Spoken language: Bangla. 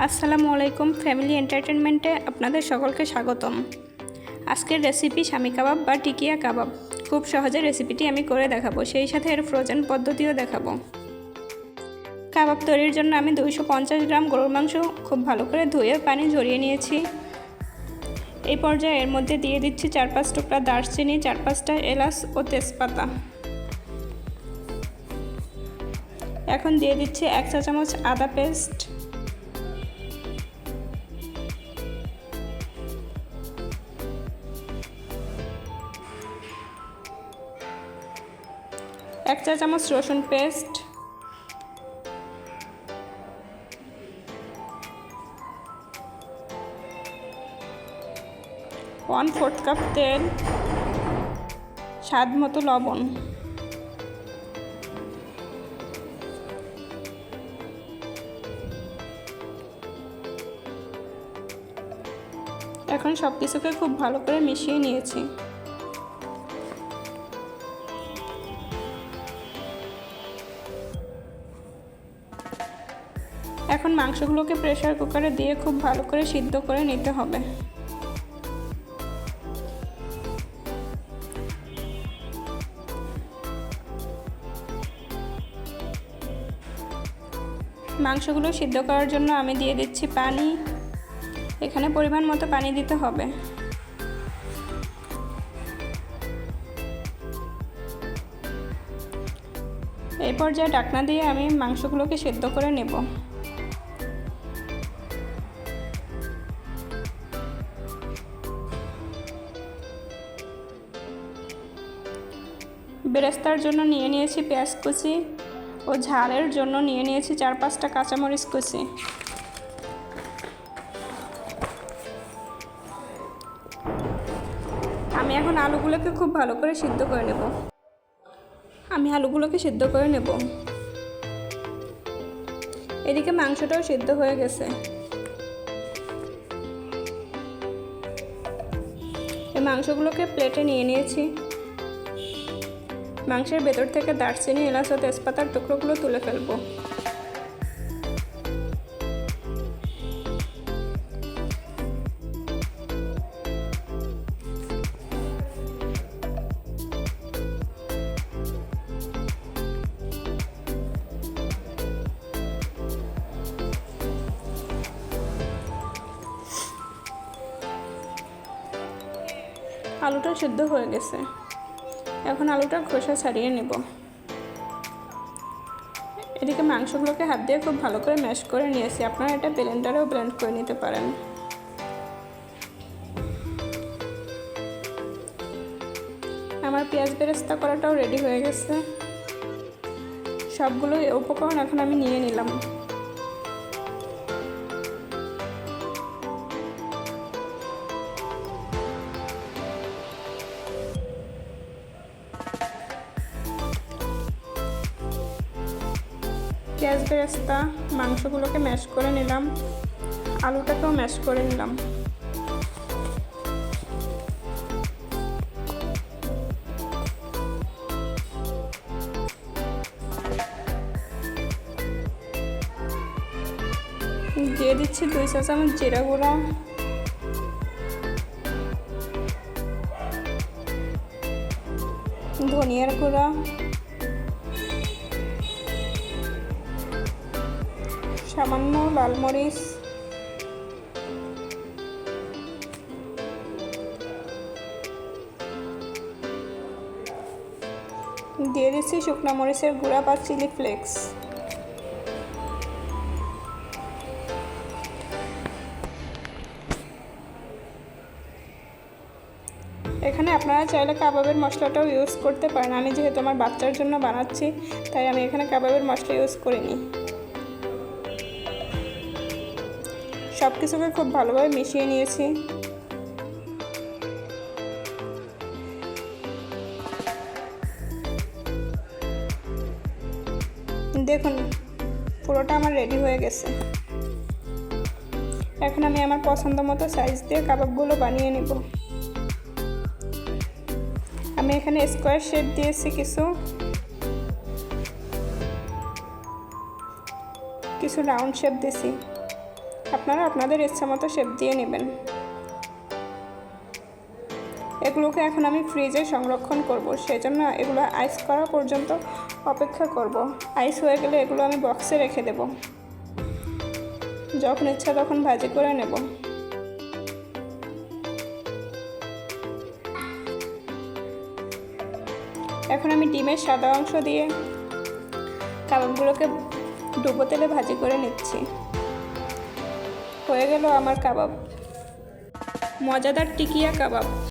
আসসালামু আলাইকুম ফ্যামিলি এন্টারটেনমেন্টে আপনাদের সকলকে স্বাগতম। আজকের রেসিপি স্বামী কাবাব বা টিকিয়া কাবাব। খুব সহজে রেসিপিটি আমি করে দেখাবো, সেই সাথে এর ফ্রোজেন পদ্ধতিও দেখাবো। কাবাব তৈরির জন্য আমি 250 গ্রাম গরুর মাংস খুব ভালো করে ধুয়ে পানি ঝরিয়ে নিয়েছি। এই পর্যায়ে এর মধ্যে দিয়ে দিচ্ছি 4-5 টুকরা দারচিনি, 4-5টা এলাচ ও তেজপাতা। এখন দিয়ে দিচ্ছি 1 চা চামচ আদা পেস্ট, 1 চা চামচ রসুন পেস্ট, 1/4 কাপ তেল, স্বাদ মতো লবণ। এখন সব কিছুকে খুব ভালো করে মিশিয়ে নিয়েছি। এখন মাংসগুলোকে প্রেসার কুকারে দিয়ে খুব ভালো করে সিদ্ধ করে নিতে হবে। মাংসগুলো সিদ্ধ করার জন্য আমি দিয়ে দিচ্ছি পানি। এখানে পরিমাণ মতো পানি দিতে হবে। এই পর্যায়ে ঢাকনা দিয়ে আমি মাংসগুলোকে সিদ্ধ করে নেব। বেরেস্তার জন্য নিয়ে নিয়েছি পেঁয়াজ কুচি ও ঝালের জন্য নিয়ে নিয়েছি 4-5টা কাঁচামরিচ কুচি। আমি এখন আলুগুলোকে খুব ভালো করে সিদ্ধ করে নেব। এদিকে মাংসটাও সিদ্ধ হয়ে গেছে। এই মাংসগুলোকে প্লেটে নিয়ে নিয়েছি। মাংসের ভেতর থেকে দারচিনি, এলাচ ও তেজপাতার টুকরোগুলো তুলে ফেলবো। আলুটা সিদ্ধ হয়ে গেছে। এখন আলুটার খোসা ছাড়িয়ে নেব। এদিকে মাংসগুলোকে হাত দিয়ে খুব ভালো করে ম্যাশ করে নিয়েছি। আপনারা এটা ব্লেন্ডারেও ব্লেন্ড করে নিতে পারেন। আমার পেঁয়াজ বেরেস্তা করাটাও রেডি হয়ে গেছে। সবগুলো উপকরণ এখন আমি নিয়ে নিলাম। পেঁয়াজ বেরেস্তা মাংসগুলোকে ম্যাশ করে নিলাম, আলুটাকেও ম্যাশ করে নিলাম। দিয়ে দিচ্ছি 2 চা চামচ জিরা গুঁড়া, ধনিয়ার গুঁড়া, সামান্য লাল মরিচ, দিয়ে দিচ্ছি শুকনো মরিচের গুঁড়া বা চিলি ফ্লেক্স। এখানে আপনারা চাইলে কাবাবের মশলাটাও ইউজ করতে পারেন। আমি যেহেতু আমার বাচ্চার জন্য বানাচ্ছি, তাই আমি এখানে কাবাবের মশলা ইউজ করিনি। সব কিছুকে খুব ভালোভাবে মিশিয়ে নিয়েছি। দেখুন পুরোটা আমার রেডি হয়ে গেছে। এখন আমি আমার পছন্দ মতো সাইজ দিয়ে কাবাবগুলো বানিয়ে নেব। আমি এখানে স্কোয়ার শেপ দিয়েছি, কিছু রাউন্ড শেপ দিয়েছি। আপনারা আপনাদের ইচ্ছা মতো শেপ দিয়ে নেবেন। এগুলোকে এখন আমি ফ্রিজে সংরক্ষণ করব, সেজন্য এগুলো আইস করা পর্যন্ত অপেক্ষা করব। আইস হয়ে গেলে এগুলো আমি বক্সে রেখে দেব, যখন ইচ্ছা তখন ভাজি করে নেব। এখন আমি ডিমের সাদা অংশ দিয়ে কাবাবগুলোকে ডুবো তেলে ভাজি করে নিচ্ছি। হয়ে গেল আমার কাবাব, মজাদার টিকিয়া কাবাব।